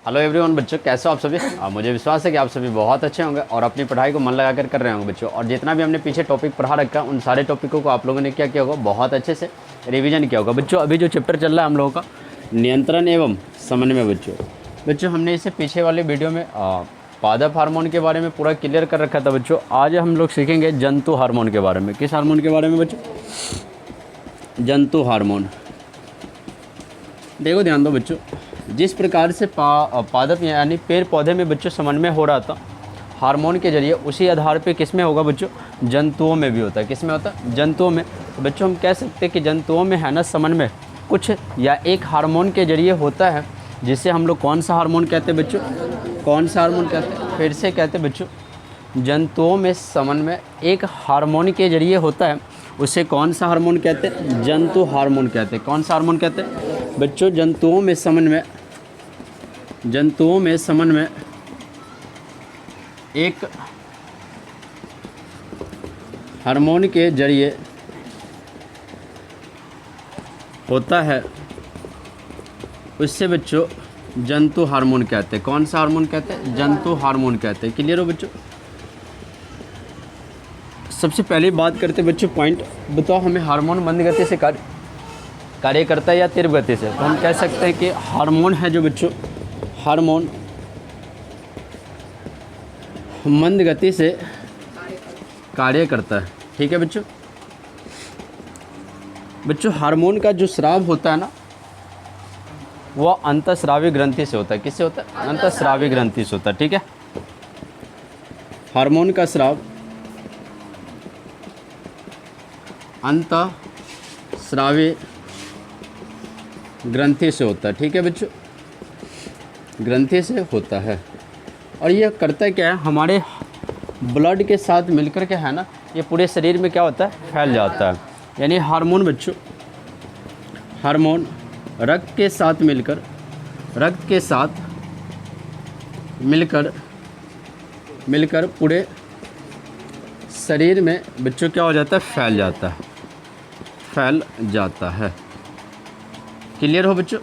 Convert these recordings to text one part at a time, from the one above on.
Hello everyone बच्चों, कैसे हो आप सभी। मुझे विश्वास है कि आप सभी बहुत अच्छे होंगे और अपनी पढ़ाई को मन लगाकर कर रहे होंगे बच्चों। और जितना भी हमने पीछे टॉपिक पढ़ा रखा है उन सारे टॉपिकों को आप लोगों ने क्या किया होगा, बहुत अच्छे से रिवीजन किया होगा बच्चों। अभी जो चैप्टर चल रहा है हम लोगों का नियंत्रण एवं समन्वय बच्चों हमने इसे पीछे वाले वीडियो में पादप हार्मोन के बारे में पूरा क्लियर कर रखा था बच्चों। आज हम लोग सीखेंगे जंतु हार्मोन के बारे में। किस हार्मोन के बारे में बच्चों? जंतु हार्मोन। देखो ध्यान दो बच्चों, जिस प्रकार से पादप यानी पेड़ पौधे में बच्चों समन्वय हो रहा था हार्मोन के जरिए, उसी आधार पे किस में होगा बच्चों? जंतुओं में भी होता है। किस में होता है? जंतुओं में। तो बच्चों हम कह सकते हैं कि जंतुओं में है ना समन्वय कुछ या एक हार्मोन के जरिए होता है, जिसे हम लोग कौन सा हार्मोन कहते हैं बच्चों? कौन सा हार्मोन कहते हैं? फिर से कहते हैं बच्चों, जंतुओं में समन्वय एक हार्मोन के जरिए होता है, उसे कौन सा हार्मोन कहते हैं? जंतु हार्मोन कहते हैं। कौन सा हार्मोन कहते हैं बच्चों? जंतुओं में समन्वय एक हार्मोन के जरिए होता है, उससे बच्चों जंतु हार्मोन कहते हैं। कौन सा हार्मोन कहते हैं? जंतु हार्मोन कहते हैं। क्लियर हो बच्चों? सबसे पहले बात करते हैं बच्चों, पॉइंट बताओ हमें, हार्मोन मंद गति से कार्य करता है या तीव्र गति से? तो हम कह सकते हैं कि हार्मोन है जो बच्चों, हार्मोन मंद गति से कार्य करता है। ठीक है बच्चों हार्मोन का जो स्राव होता है ना, वह अंतःस्रावी ग्रंथि से होता है। किससे होता है? अंतःस्रावी ग्रंथि से होता है। ठीक है, हार्मोन का स्राव अंतःस्रावी ग्रंथि से होता है। ठीक है बच्चों, ग्रंथि से होता है। और यह करता क्या है, हमारे ब्लड के साथ मिलकर के है ना, ये पूरे शरीर में क्या होता है? फैल जाता है। यानी हार्मोन बच्चों, हार्मोन रक्त के साथ मिलकर पूरे शरीर में बच्चों क्या हो जाता है? फैल जाता है। क्लियर हो बच्चों?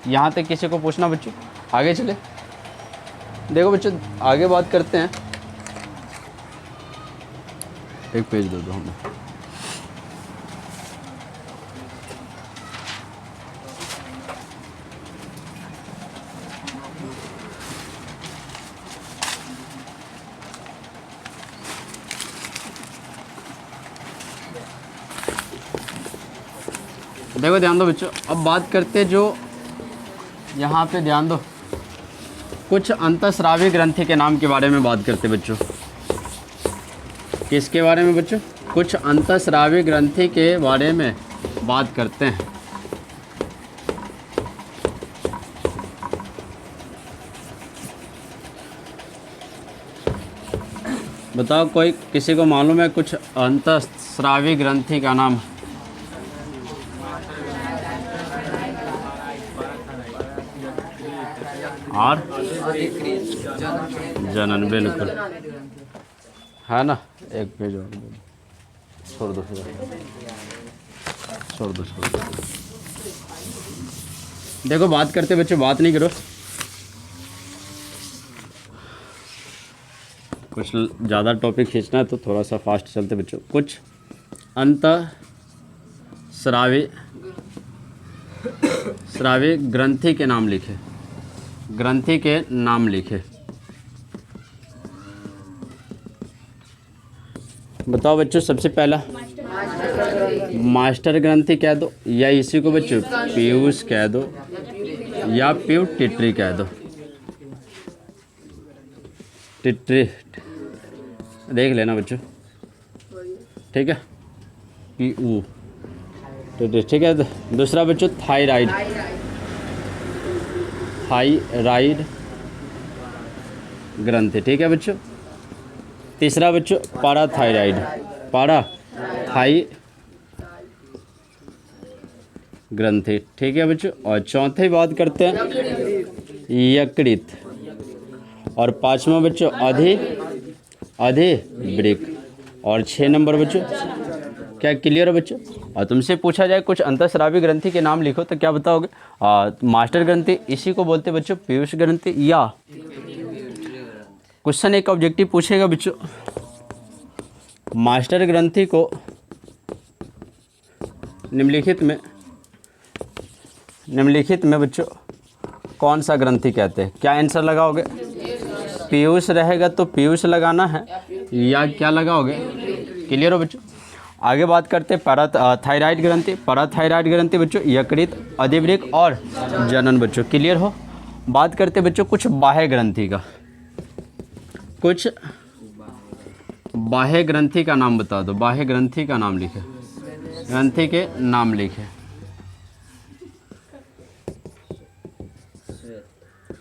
यहाँ तक किसी को पूछना बच्चों? आगे चले। देखो बच्चों आगे बात करते हैं। एक पेज दे दो हमें। देखो ध्यान दो बच्चों, अब बात करते हैं जो यहाँ पे ध्यान दो, कुछ अंतःस्रावी ग्रंथि के नाम के बारे में बात करते हैं बच्चों। किसके बारे में बच्चों? कुछ अंतःस्रावी ग्रंथि के बारे में बात करते हैं। बताओ कोई, किसी को मालूम है कुछ अंतःस्रावी ग्रंथि का नाम? और जनन, बिल्कुल है ना। एक पेज और छोड़ दो। देखो बात करते बच्चों, बात नहीं करो, कुछ ज़्यादा टॉपिक खींचना है तो थोड़ा सा फास्ट चलते बच्चों। कुछ अंतःस्रावी ग्रंथि के नाम लिखे। ग्रंथि के नाम लिखे। बताओ बच्चों, सबसे पहला मास्टर ग्रंथि कह दो, या इसी को बच्चों पीयूष कह दो, या पिट्यूटरी कह दो। टिट्री देख लेना बच्चों, ठीक है। पीयू टिट्री, ठीक है। दूसरा बच्चों थायराइड ग्रंथि, ठीक है बच्चों। तीसरा बच्चों पाराथाई ग्रंथि, ठीक है बच्चों। और चौथे बात करते हैं यकृत, और पांचवा बच्चों अधिवृक्क, और 6 नंबर बच्चों क्या क्लियर है बच्चों? और तुमसे पूछा जाए कुछ अंतःस्रावी ग्रंथि के नाम लिखो तो क्या बताओगे? मास्टर ग्रंथि, इसी को बोलते बच्चों पीयूष ग्रंथि, या क्वेश्चन एक ऑब्जेक्टिव पूछेगा बच्चों, मास्टर ग्रंथि को निम्नलिखित में बच्चों कौन सा ग्रंथि कहते हैं? क्या आंसर लगाओगे? पीयूष रहेगा तो पीयूष लगाना है, या क्या लगाओगे? क्लियर हो बच्चों? आगे बात करते हैं पैराथायराइड ग्रंथि। पैराथायराइड ग्रंथि बच्चों यकृत, अधिवृक्क और जनन बच्चों। क्लियर हो? बात करते बच्चों कुछ बाह्य ग्रंथि का, कुछ बाह्य ग्रंथि का नाम बता दो। बाह्य ग्रंथि का नाम लिखे, ग्रंथि के नाम लिखे।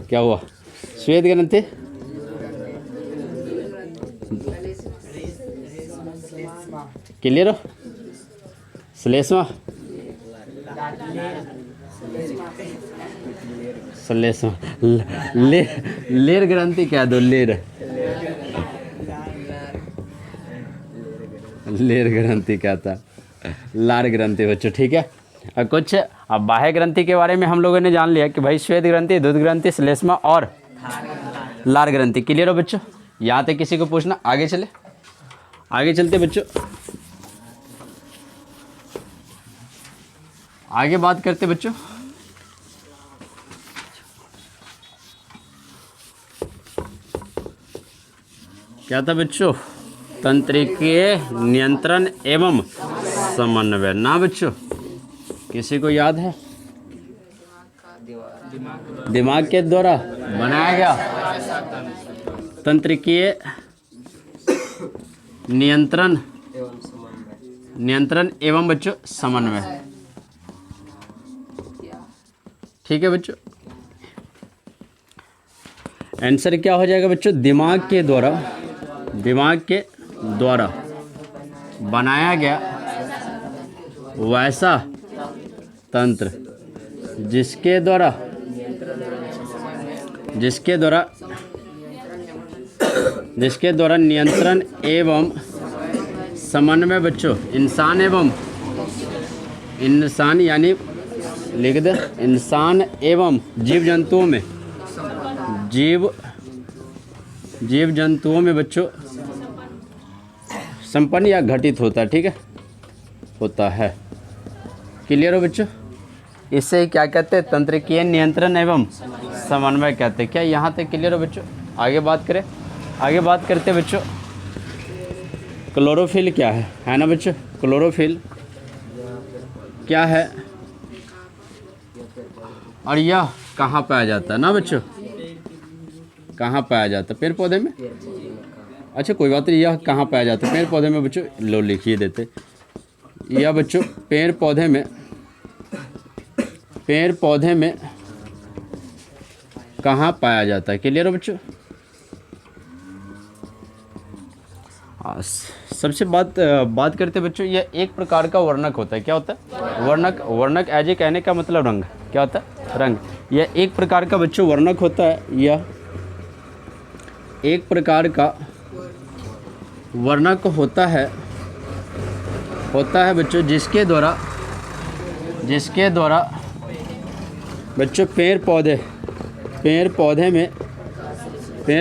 क्या हुआ? श्वेत ग्रंथि, क्लियर हो? श्लेष्मा, श्लेष्मा, लेर ग्रंथि कह दो, लेर ग्रंथि कहता, लार ग्रंथि बच्चों। ठीक है, और कुछ अब बाह्य ग्रंथि के बारे में हम लोगों ने जान लिया कि भाई श्वेत ग्रंथि, दूध ग्रंथि, श्लेष्मा और लार ग्रंथि। क्लियर हो बच्चों? यहाँ तक किसी को पूछना? आगे चले, आगे चलते बच्चों, आगे बात करते बच्चों। क्या था बच्चों? तंत्रिकीय नियंत्रण एवं समन्वय ना बच्चों? किसी को याद है? दिमाग के द्वारा बनाया गया तंत्रिकीय नियंत्रण एवं बच्चों समन्वय। ठीक है बच्चों, आंसर क्या हो जाएगा बच्चों? दिमाग के द्वारा बनाया गया वैसा तंत्र जिसके द्वारा नियंत्रण एवं समन्वय बच्चों इंसान यानी लिख दे, इंसान एवं जीव जंतुओं में बच्चों संपन्न या घटित होता है। ठीक है, होता है। क्लियर हो बच्चों? इससे क्या कहते हैं? तंत्रिकीय नियंत्रण एवं समन्वय कहते हैं। क्या यहाँ तक क्लियर हो बच्चों? आगे बात करें, आगे बात करते हैं बच्चों क्लोरोफिल क्या है ना बच्चों? क्लोरोफिल क्या है और यह कहाँ पाया जाता है ना बच्चों? कहाँ पाया जाता है? पेड़ पौधे में। अच्छा कोई बात नहीं, यह कहाँ पाया जाता है? पेड़ पौधे में बच्चों। लो लिखिए देते, यह बच्चों पेड़ पौधे में कहाँ पाया जाता है? क्लियर हो बच्चों? सबसे बात करते बच्चों, यह एक प्रकार का वर्णक होता है। क्या होता है? वर्णक एज ए कहने का मतलब रंग। क्या होता है? रंग। यह एक प्रकार का बच्चों वर्णक होता है। यह एक प्रकार का वर्णक होता है बच्चों जिसके द्वारा बच्चों पेड़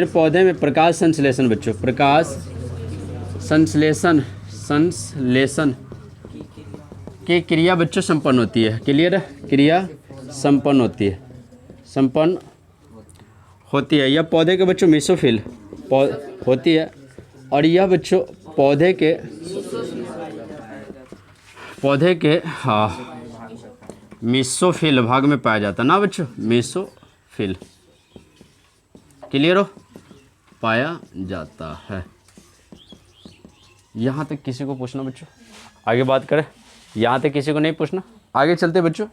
पौधे में प्रकाश संश्लेषण बच्चों, प्रकाश संश्लेषण की क्रिया बच्चों संपन्न होती है। क्लियर है? क्रिया संपन्न होती है। यह पौधे के बच्चों मेसोफिल होती है, और यह बच्चों पौधे के मेसोफिल भाग में पाया जाता है ना बच्चों? मेसोफिल। क्लियर हो? पाया जाता है। यहाँ तक किसी को पूछना बच्चों? आगे बात करें, यहाँ तक किसी को नहीं पूछना? आगे चलते बच्चों।